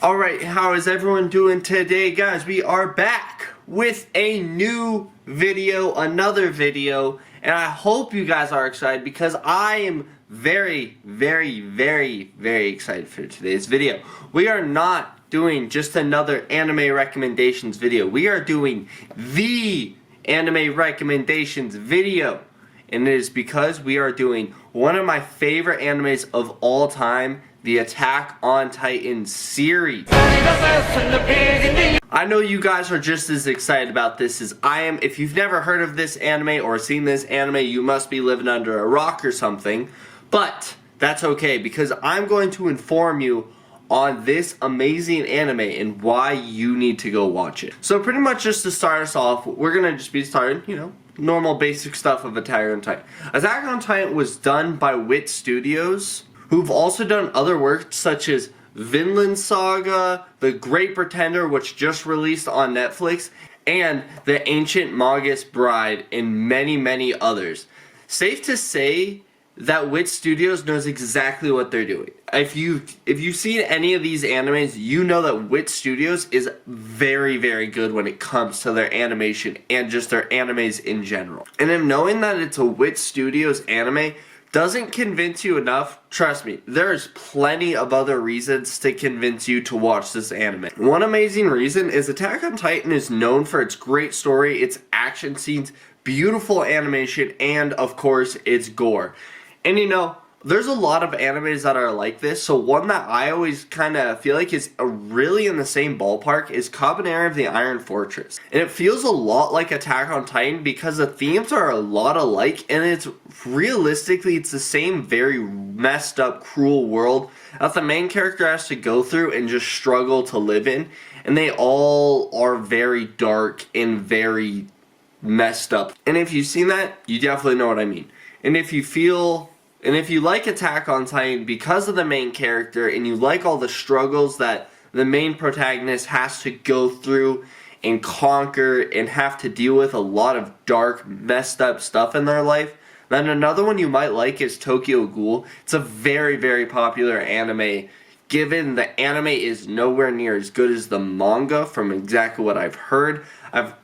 Alright, how is everyone doing today, guys? We are back with a new video, another video, and I hope you guys are excited because I am very excited for today's video. We are not doing just another anime recommendations video. We are doing the anime recommendations video. And it is because we are doing one of my favorite animes of all time, the Attack on Titan series. I know you guys are just as excited about this as I am. If you've never heard of this anime or seen this anime, you must be living under a rock or something. But that's okay, because I'm going to inform you on this amazing anime and why you need to go watch it. So pretty much just to start us off, we're going to just be starting, normal basic stuff of Attack on Titan. Attack on Titan was done by Wit Studios, who've also done other works such as Vinland Saga, The Great Pretender, which just released on Netflix, and The Ancient Magus Bride, and many others. Safe to say that Wit Studios knows exactly what they're doing. If you've seen any of these animes, you know that Wit Studios is very good when it comes to their animation and just their animes in general. And if knowing that it's a Wit Studios anime doesn't convince you enough, trust me, there's plenty of other reasons to convince you to watch this anime. One amazing reason is Attack on Titan is known for its great story, its action scenes, beautiful animation, and of course, its gore. And there's a lot of animes that are like this, so one that I always kind of feel like is really in the same ballpark is Kabaneri of the Iron Fortress. And it feels a lot like Attack on Titan because the themes are a lot alike, and it's realistically, it's the same very messed up, cruel world that the main character has to go through and just struggle to live in. And they all are very dark and very messed up. And if you've seen that, you definitely know what I mean. And if you like Attack on Titan because of the main character and you like all the struggles that the main protagonist has to go through and conquer and have to deal with a lot of dark, messed up stuff in their life, then another one you might like is Tokyo Ghoul. It's a very popular anime, given the anime is nowhere near as good as the manga from exactly what I've heard. But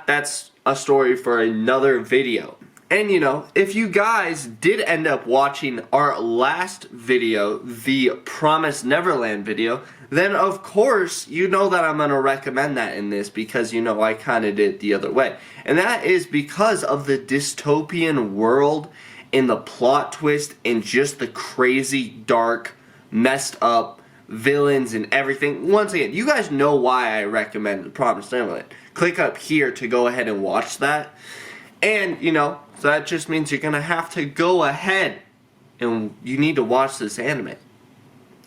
that's a story for another video. And if you guys did end up watching our last video, the Promised Neverland video, then of course you know that I'm going to recommend that in this because I kind of did it the other way. And that is because of the dystopian world and the plot twist and just the crazy, dark, messed up villains and everything. Once again, you guys know why I recommend the Promised Neverland. Click up here to go ahead and watch that. And, so that just means you're going to have to go ahead and you need to watch this anime.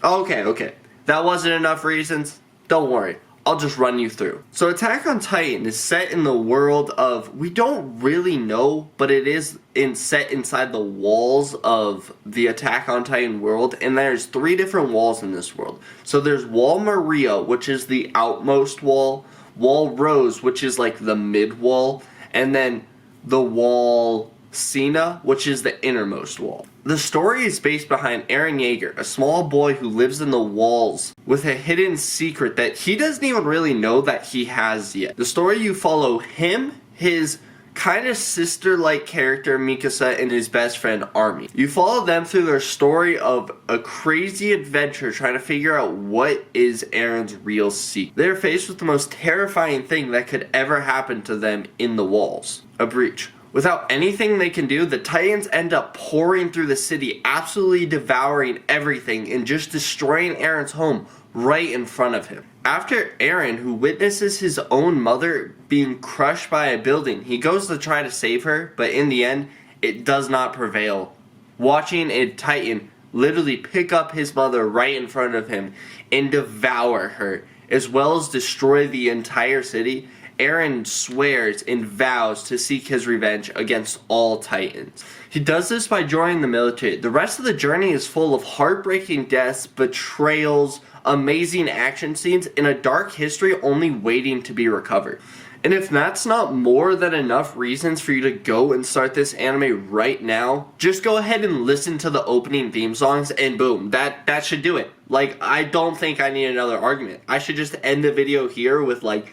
Okay. That wasn't enough reasons. Don't worry. I'll just run you through. So Attack on Titan is set in the world of, we don't really know, but it is set inside the walls of the Attack on Titan world, and there's 3 different walls in this world. So there's Wall Maria, which is the outmost wall, Wall Rose, which is like the mid wall, and then the Wall Sina, which is the innermost wall. The story is based behind Eren Yeager, a small boy who lives in the walls with a hidden secret that he doesn't even really know that he has yet. The story, you follow him, his kind of sister-like character Mikasa, and his best friend Army. You follow them through their story of a crazy adventure trying to figure out what is Eren's real secret. They're faced with the most terrifying thing that could ever happen to them in the walls. A breach. Without anything they can do, the Titans end up pouring through the city, absolutely devouring everything and just destroying Eren's home right in front of him. After Eren, who witnesses his own mother being crushed by a building, he goes to try to save her, but in the end, it does not prevail. Watching a Titan literally pick up his mother right in front of him and devour her, as well as destroy the entire city, Eren swears and vows to seek his revenge against all Titans. He does this by joining the military. The rest of the journey is full of heartbreaking deaths, betrayals, amazing action scenes, and a dark history only waiting to be recovered. And if that's not more than enough reasons for you to go and start this anime right now, just go ahead and listen to the opening theme songs and boom, that should do it. Like, I don't think I need another argument. I should just end the video here with like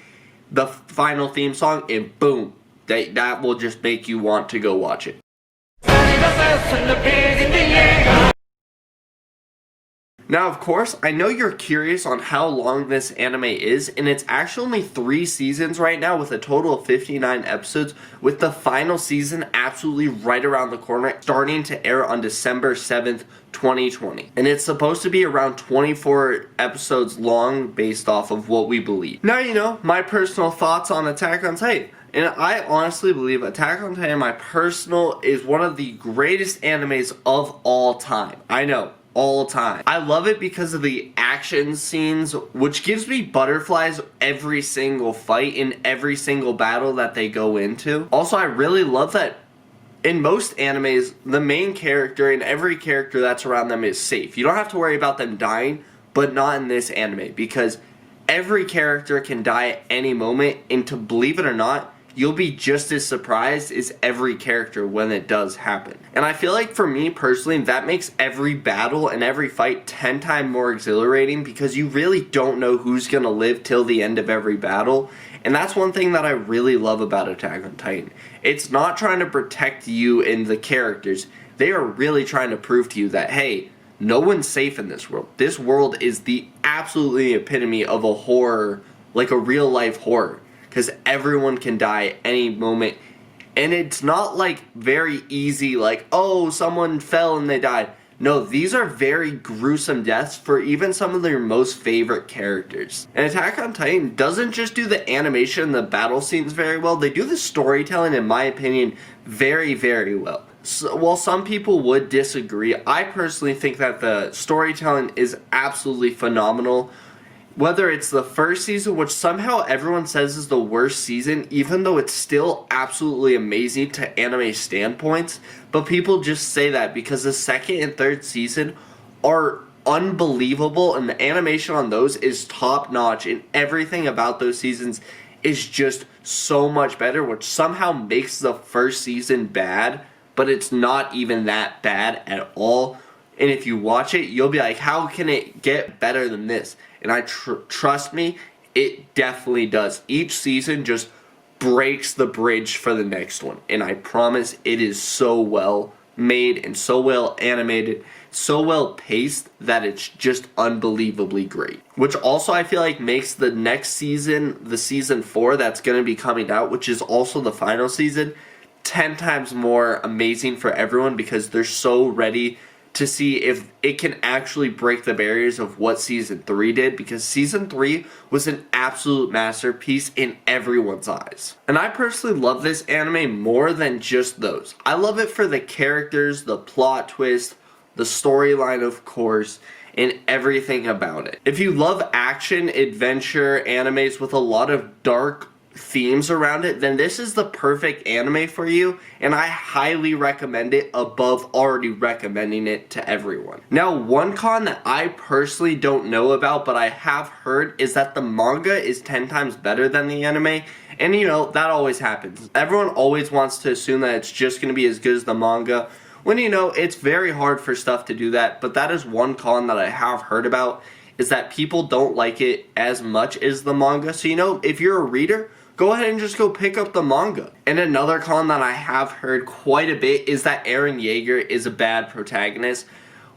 the final theme song and boom, that will just make you want to go watch it. Now, of course, I know you're curious on how long this anime is, and it's actually only 3 seasons right now with a total of 59 episodes, with the final season absolutely right around the corner, starting to air on December 7th, 2020. And it's supposed to be around 24 episodes long based off of what we believe. Now, you know, my personal thoughts on Attack on Titan. And I honestly believe Attack on Titan, my personal, is one of the greatest animes of all time. I know. All time. I love it because of the action scenes, which gives me butterflies every single fight in every single battle that they go into. Also, I really love that in most animes, the main character and every character that's around them is safe. You don't have to worry about them dying, but not in this anime, because every character can die at any moment, and to believe it or not, you'll be just as surprised as every character when it does happen. And I feel like for me personally, that makes every battle and every fight 10 times more exhilarating, because you really don't know who's gonna live till the end of every battle. And that's one thing that I really love about Attack on Titan. It's not trying to protect you and the characters. They are really trying to prove to you that, hey, no one's safe in this world. This world is the absolutely epitome of a horror, like a real life horror. Because everyone can die at any moment. And it's not like very easy, like, oh, someone fell and they died. No, these are very gruesome deaths for even some of their most favorite characters. And Attack on Titan doesn't just do the animation and the battle scenes very well, they do the storytelling, in my opinion, very, very well. So, while some people would disagree, I personally think that the storytelling is absolutely phenomenal. Whether it's the first season, which somehow everyone says is the worst season, even though it's still absolutely amazing to anime standpoints, but people just say that because the second and third season are unbelievable, and the animation on those is top notch, and everything about those seasons is just so much better, which somehow makes the first season bad, but it's not even that bad at all. And if you watch it, you'll be like, how can it get better than this? And I trust me, it definitely does. Each season just breaks the bridge for the next one. And I promise it is so well made and so well animated, so well paced that it's just unbelievably great. Which also I feel like makes the next season, the season 4 that's going to be coming out, which is also the final season, 10 times more amazing for everyone, because they're so ready to see if it can actually break the barriers of what Season 3 did, because Season 3 was an absolute masterpiece in everyone's eyes. And I personally love this anime more than just those. I love it for the characters, the plot twist, the storyline of course, and everything about it. If you love action, adventure, animes with a lot of dark themes around it, then this is the perfect anime for you, and I highly recommend it above already recommending it to everyone. Now, one con that I personally don't know about, but I have heard, is that the manga is 10 times better than the anime, and you know, that always happens. Everyone always wants to assume that it's just going to be as good as the manga, when you know, it's very hard for stuff to do that, but that is one con that I have heard about, is that people don't like it as much as the manga. So you know, if you're a reader, go ahead and just go pick up the manga. And another con that I have heard quite a bit is that Eren Yeager is a bad protagonist,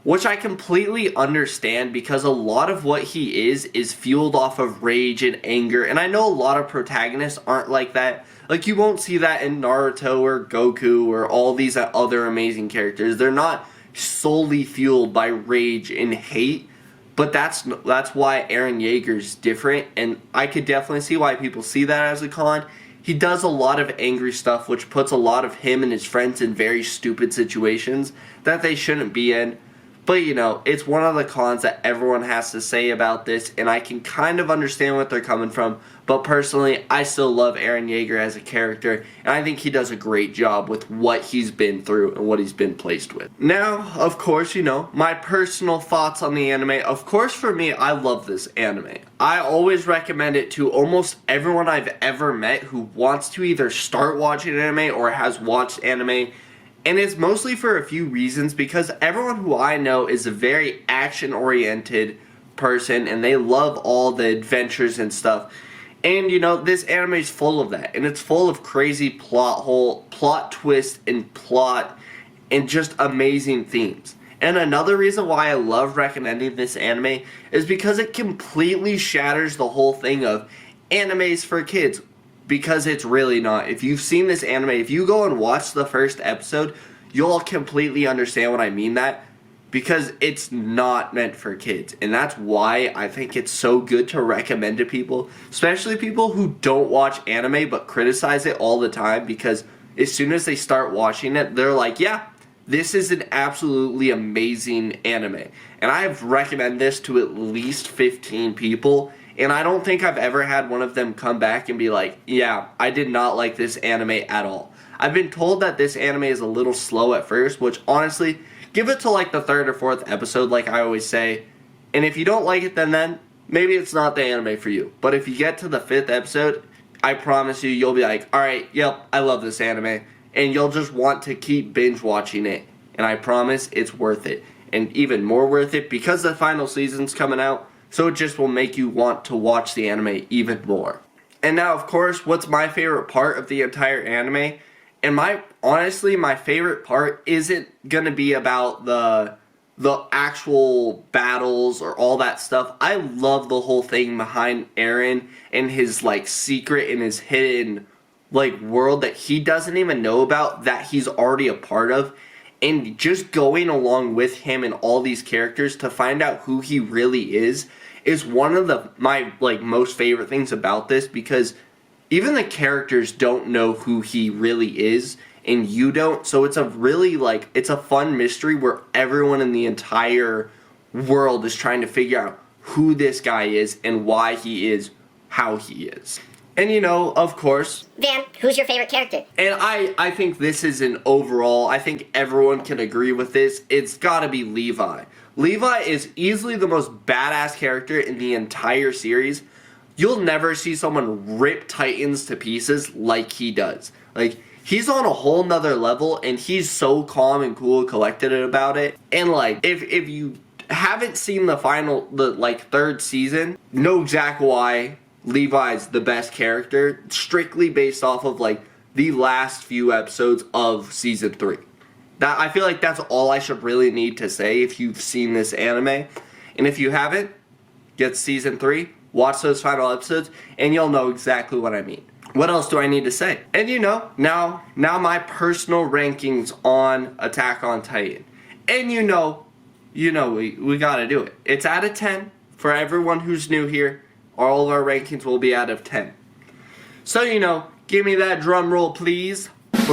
which I completely understand, because a lot of what he is fueled off of rage and anger, and I know a lot of protagonists aren't like that. Like, you won't see that in Naruto or Goku or all these other amazing characters. They're not solely fueled by rage and hate. But that's why Eren Yeager's different, and I could definitely see why people see that as a con. He does a lot of angry stuff, which puts a lot of him and his friends in very stupid situations that they shouldn't be in. But, you know, it's one of the cons that everyone has to say about this, and I can kind of understand what they're coming from. But personally, I still love Eren Yeager as a character, and I think he does a great job with what he's been through and what he's been placed with. Now, of course, you know, my personal thoughts on the anime. Of course, for me, I love this anime. I always recommend it to almost everyone I've ever met who wants to either start watching anime or has watched anime. And it's mostly for a few reasons, because everyone who I know is a very action-oriented person, and they love all the adventures and stuff. And, you know, this anime is full of that, and it's full of crazy plot twist, and plot, and just amazing themes. And another reason why I love recommending this anime is because it completely shatters the whole thing of animes for kids. Because it's really not. If you've seen this anime, if you go and watch the first episode, you'll completely understand what I mean that. Because it's not meant for kids. And that's why I think it's so good to recommend to people. Especially people who don't watch anime but criticize it all the time. Because as soon as they start watching it, they're like, yeah, this is an absolutely amazing anime. And I've recommended this to at least 15 people. And I don't think I've ever had one of them come back and be like, yeah, I did not like this anime at all. I've been told that this anime is a little slow at first, which honestly, give it to like the 3rd or 4th episode like I always say. And if you don't like it then maybe it's not the anime for you. But if you get to the 5th episode, I promise you, you'll be like, alright, yep, I love this anime. And you'll just want to keep binge watching it. And I promise it's worth it. And even more worth it because the final season's coming out. So it just will make you want to watch the anime even more. And now, of course, what's my favorite part of the entire anime? And honestly, my favorite part isn't gonna be about the actual battles or all that stuff. I love the whole thing behind Eren and his like secret and his hidden like world that he doesn't even know about, that he's already a part of. And just going along with him and all these characters to find out who he really is one of my like most favorite things about this, because even the characters don't know who he really is and you don't. So it's a really like, it's a fun mystery where everyone in the entire world is trying to figure out who this guy is and why he is how he is. And you know, of course, Dan, who's your favorite character? And I think this is an overall, I think everyone can agree with this, it's gotta be Levi. Levi is easily the most badass character in the entire series. You'll never see someone rip Titans to pieces like he does. Like, he's on a whole nother level, and he's so calm and cool and collected about it. And like, if you haven't seen the 3rd season, know exactly why Levi's the best character, strictly based off of like the last few episodes of season 3. I feel like that's all I should really need to say if you've seen this anime. And if you haven't, get season 3, watch those final episodes, and you'll know exactly what I mean. What else do I need to say? And you know, now my personal rankings on Attack on Titan. And you know we gotta do it. It's out of 10 for everyone who's new here. All of our rankings will be out of 10. So, you know, give me that drum roll, please. 9?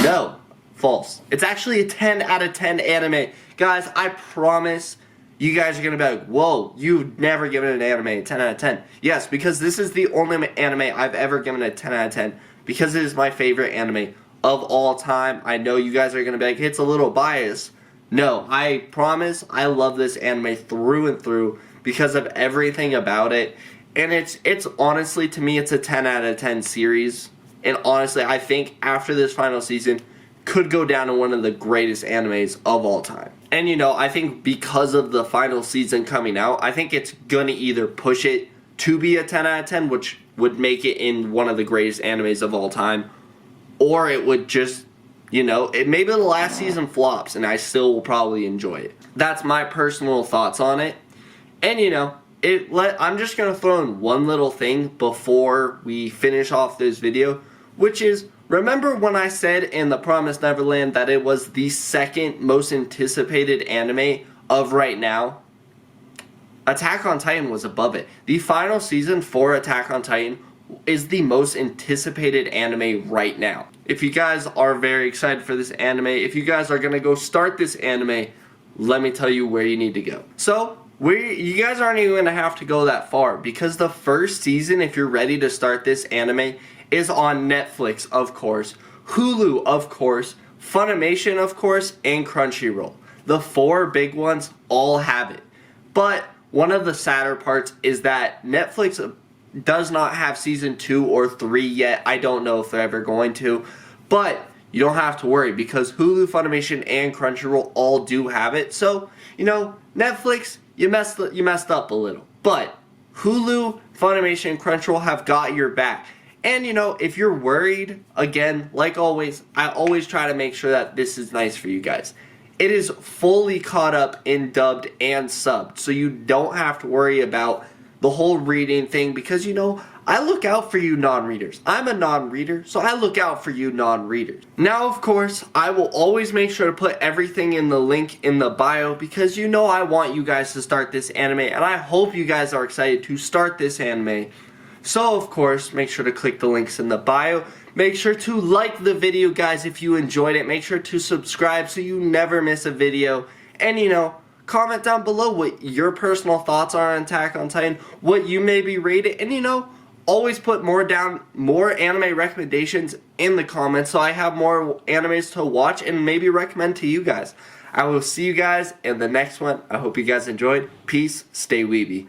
No. False. It's actually a 10 out of 10 anime. Guys, I promise you guys are going to be like, whoa, you've never given an anime a 10 out of 10. Yes, because this is the only anime I've ever given a 10 out of 10. Because it is my favorite anime of all time. I know you guys are going to be like, it's a little biased. No, I promise I love this anime through and through because of everything about it. And it's honestly, to me, it's a 10 out of 10 series. And honestly, I think after this final season, could go down to one of the greatest animes of all time. And you know, I think because of the final season coming out, I think it's gonna either push it to be a 10 out of 10, which would make it in one of the greatest animes of all time, or it would just, you know, maybe the last season flops and I still will probably enjoy it. That's my personal thoughts on it. And you know, I'm just gonna throw in one little thing before we finish off this video, which is, remember when I said in The Promised Neverland that it was the second most anticipated anime of right now? Attack on Titan was above it. The final season for Attack on Titan is the most anticipated anime right now. If you guys are very excited for this anime, if you guys are gonna go start this anime, let me tell you where you need to go. So, you guys aren't even gonna have to go that far, because the first season, if you're ready to start this anime, is on Netflix, of course, Hulu, of course, Funimation, of course, and Crunchyroll. The 4 big ones all have it. But one of the sadder parts is that Netflix does not have season 2 or 3 yet. I don't know if they're ever going to, but you don't have to worry, because Hulu, Funimation, and Crunchyroll all do have it. So, you know, Netflix, you messed up a little. But Hulu, Funimation, and Crunchyroll have got your back. And, you know, if you're worried, again, like always, I always try to make sure that this is nice for you guys. It is fully caught up in dubbed and subbed, so you don't have to worry about the whole reading thing, because, you know, I look out for you non-readers. I'm a non-reader, so I look out for you non-readers. Now, of course, I will always make sure to put everything in the link in the bio, because you know I want you guys to start this anime, and I hope you guys are excited to start this anime. So, of course, make sure to click the links in the bio. Make sure to like the video, guys, if you enjoyed it. Make sure to subscribe so you never miss a video. And, you know, comment down below what your personal thoughts are on Attack on Titan, what you maybe rate it, and, you know, always put more anime recommendations in the comments so I have more animes to watch and maybe recommend to you guys. I will see you guys in the next one. I hope you guys enjoyed. Peace. Stay weeby.